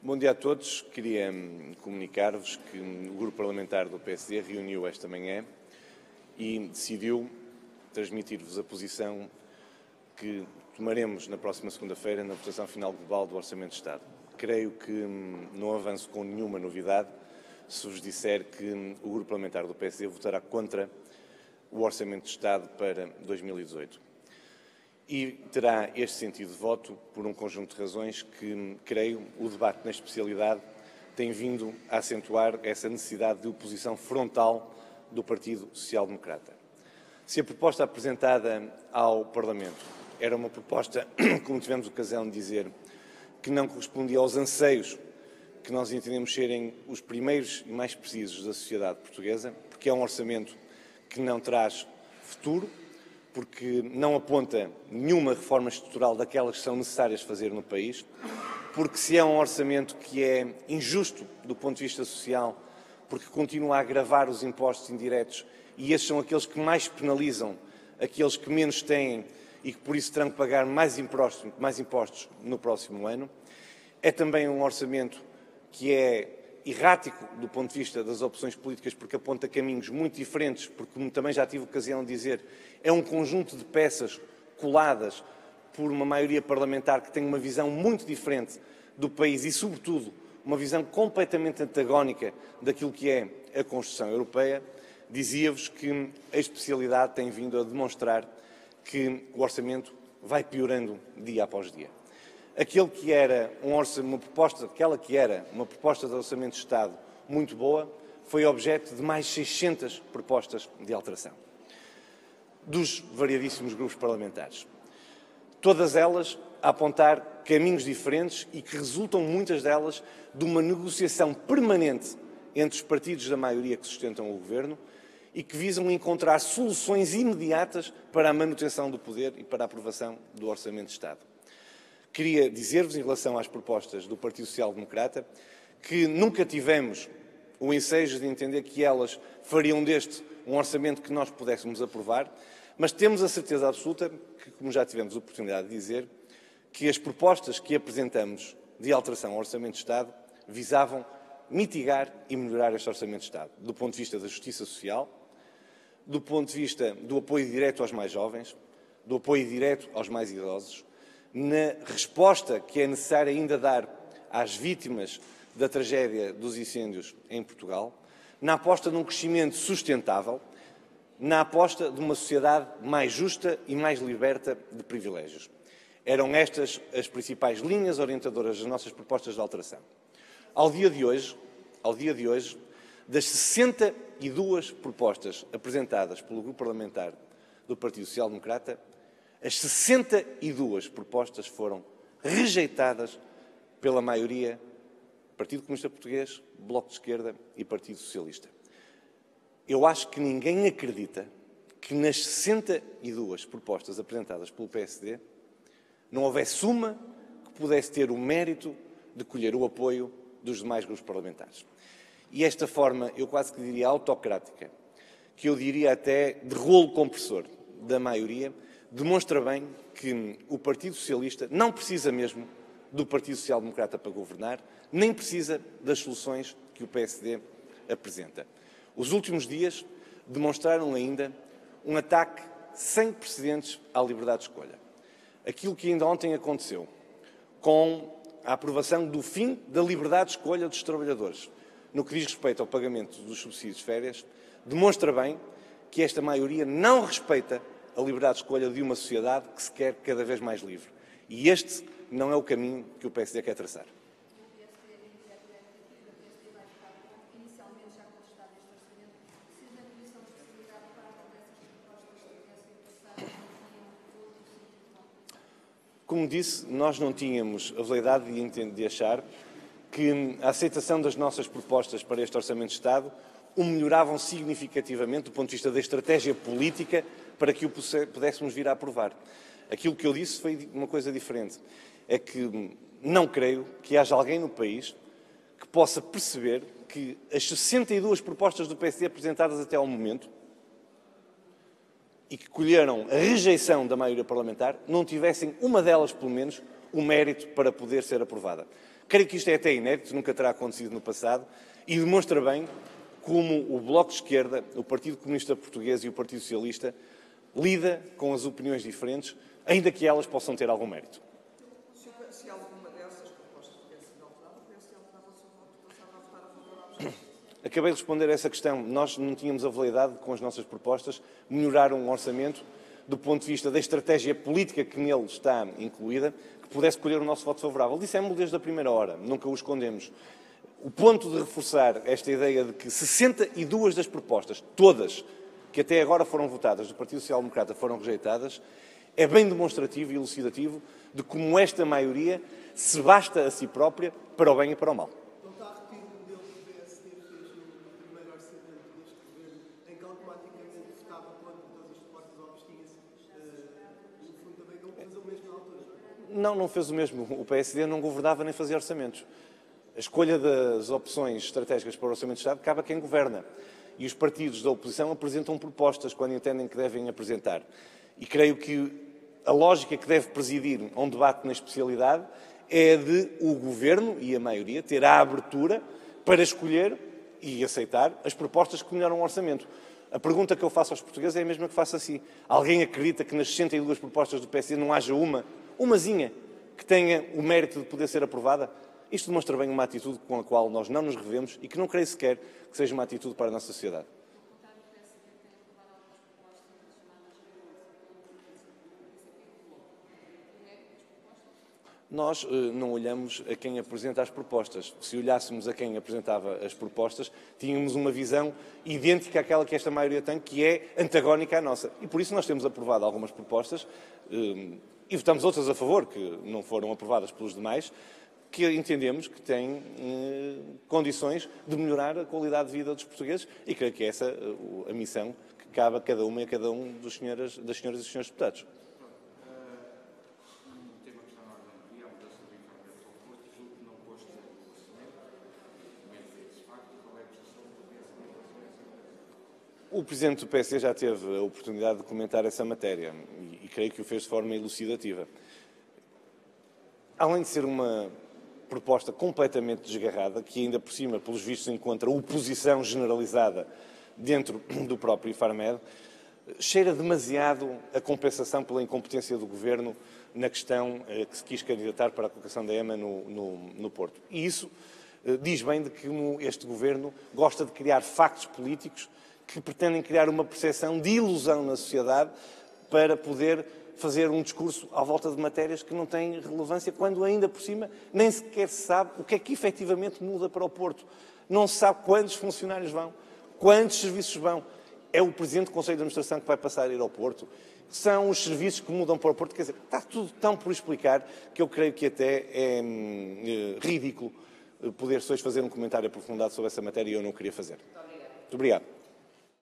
Bom dia a todos. Queria comunicar-vos que o Grupo Parlamentar do PSD reuniu esta manhã e decidiu transmitir-vos a posição que tomaremos na próxima segunda-feira na votação final global do Orçamento de Estado. Creio que não avanço com nenhuma novidade se vos disser que o Grupo Parlamentar do PSD votará contra o Orçamento de Estado para 2018. E terá este sentido de voto por um conjunto de razões que, creio, o debate na especialidade tem vindo a acentuar essa necessidade de oposição frontal do Partido Social Democrata. Se a proposta apresentada ao Parlamento era uma proposta, como tivemos ocasião de dizer, que não correspondia aos anseios que nós entendemos serem os primeiros e mais precisos da sociedade portuguesa, porque é um orçamento que não traz futuro, porque não aponta nenhuma reforma estrutural daquelas que são necessárias fazer no país, porque se é um orçamento que é injusto do ponto de vista social, porque continua a agravar os impostos indiretos e esses são aqueles que mais penalizam aqueles que menos têm e que por isso terão que pagar mais impostos no próximo ano. É também um orçamento que é errático do ponto de vista das opções políticas, porque aponta caminhos muito diferentes, porque, como também já tive ocasião de dizer, é um conjunto de peças coladas por uma maioria parlamentar que tem uma visão muito diferente do país e, sobretudo, uma visão completamente antagónica daquilo que é a construção europeia. Dizia-vos que a especialidade tem vindo a demonstrar que o orçamento vai piorando dia após dia. Aquela que era uma proposta de orçamento de Estado muito boa, foi objeto de mais 600 propostas de alteração dos variadíssimos grupos parlamentares. Todas elas a apontar caminhos diferentes e que resultam, muitas delas, de uma negociação permanente entre os partidos da maioria que sustentam o Governo e que visam encontrar soluções imediatas para a manutenção do poder e para a aprovação do Orçamento de Estado. Queria dizer-vos, em relação às propostas do Partido Social Democrata, que nunca tivemos o ensejo de entender que elas fariam deste um orçamento que nós pudéssemos aprovar, mas temos a certeza absoluta que, como já tivemos a oportunidade de dizer, que as propostas que apresentamos de alteração ao Orçamento de Estado visavam mitigar e melhorar este Orçamento de Estado, do ponto de vista da justiça social, do ponto de vista do apoio direto aos mais jovens, do apoio direto aos mais idosos, na resposta que é necessário ainda dar às vítimas da tragédia dos incêndios em Portugal, na aposta num crescimento sustentável, na aposta de uma sociedade mais justa e mais liberta de privilégios. Eram estas as principais linhas orientadoras das nossas propostas de alteração. Ao dia de hoje, das 62 propostas apresentadas pelo Grupo Parlamentar do Partido Social Democrata, as 62 propostas foram rejeitadas pela maioria Partido Comunista Português, Bloco de Esquerda e Partido Socialista. Eu acho que ninguém acredita que nas 62 propostas apresentadas pelo PSD não houvesse uma que pudesse ter o mérito de colher o apoio dos demais grupos parlamentares. E esta forma, eu quase que diria autocrática, que eu diria até de rolo compressor da maioria, demonstra bem que o Partido Socialista não precisa mesmo do Partido Social Democrata para governar, nem precisa das soluções que o PSD apresenta. Os últimos dias demonstraram ainda um ataque sem precedentes à liberdade de escolha. Aquilo que ainda ontem aconteceu com a aprovação do fim da liberdade de escolha dos trabalhadores, no que diz respeito ao pagamento dos subsídios de férias, demonstra bem que esta maioria não respeita a liberdade de escolha de uma sociedade que se quer cada vez mais livre. E este não é o caminho que o PSD quer traçar. Como disse, nós não tínhamos a validade de achar que a aceitação das nossas propostas para este Orçamento de Estado o melhoravam significativamente do ponto de vista da estratégia política para que o pudéssemos vir a aprovar. Aquilo que eu disse foi uma coisa diferente. É que não creio que haja alguém no país que possa perceber que as 62 propostas do PSD apresentadas até ao momento e que colheram a rejeição da maioria parlamentar, não tivessem uma delas, pelo menos, o mérito para poder ser aprovada. Creio que isto é até inédito, nunca terá acontecido no passado e demonstra bem como o Bloco de Esquerda, o Partido Comunista Português e o Partido Socialista lida com as opiniões diferentes, ainda que elas possam ter algum mérito. Se alguma dessas propostas tivesse sido alterada, o PSD alterava o seu voto, passava a votar a favor da abstenção. Acabei de responder a essa questão. Nós não tínhamos a veleidade de, com as nossas propostas, melhorar um orçamento do ponto de vista da estratégia política que nele está incluída, que pudesse colher o nosso voto favorável. Dissemos-lo desde a primeira hora, nunca o escondemos. O ponto de reforçar esta ideia de que 62 das propostas, todas, que até agora foram votadas do Partido Social Democrata, foram rejeitadas, é bem demonstrativo e elucidativo de como esta maioria se basta a si própria para o bem e para o mal. Não está a repetir o modelo que o PSD fez no primeiro orçamento deste governo, em que automaticamente votava contra todas as propostas ou abstinha-se, no fundo também não fez o mesmo na altura? Não, não fez o mesmo. O PSD não governava nem fazia orçamentos. A escolha das opções estratégicas para o Orçamento de Estado cabe a quem governa. E os partidos da oposição apresentam propostas quando entendem que devem apresentar. E creio que a lógica que deve presidir a um debate na especialidade é de o Governo e a maioria ter a abertura para escolher e aceitar as propostas que melhoram o orçamento. A pergunta que eu faço aos portugueses é a mesma que faço a si. Alguém acredita que nas 62 propostas do PSD não haja umazinha, que tenha o mérito de poder ser aprovada? Isto demonstra bem uma atitude com a qual nós não nos revemos e que não creio sequer que seja uma atitude para a nossa sociedade. Nós não olhamos a quem apresenta as propostas. Se olhássemos a quem apresentava as propostas, tínhamos uma visão idêntica àquela que esta maioria tem, que é antagónica à nossa. E por isso nós temos aprovado algumas propostas e votamos outras a favor, que não foram aprovadas pelos demais, que entendemos que têm condições de melhorar a qualidade de vida dos portugueses e creio que é essa a missão que cabe a cada uma e a cada um das senhoras e dos senhores deputados. O Presidente do PSD já teve a oportunidade de comentar essa matéria e creio que o fez de forma elucidativa. Além de ser uma proposta completamente desgarrada, que ainda por cima, pelos vistos, encontra oposição generalizada dentro do próprio Infarmed, cheira demasiado a compensação pela incompetência do Governo na questão que se quis candidatar para a colocação da EMA no Porto. E isso diz bem de que este Governo gosta de criar factos políticos que pretendem criar uma percepção de ilusão na sociedade para poder fazer um discurso à volta de matérias que não têm relevância, quando ainda por cima nem sequer se sabe o que é que efetivamente muda para o Porto. Não se sabe quantos funcionários vão, quantos serviços vão. É o Presidente do Conselho de Administração que vai passar a ir ao Porto. São os serviços que mudam para o Porto. Quer dizer, está tudo tão por explicar que eu creio que até é ridículo poder depois fazer um comentário aprofundado sobre essa matéria e eu não queria fazer. Muito obrigado.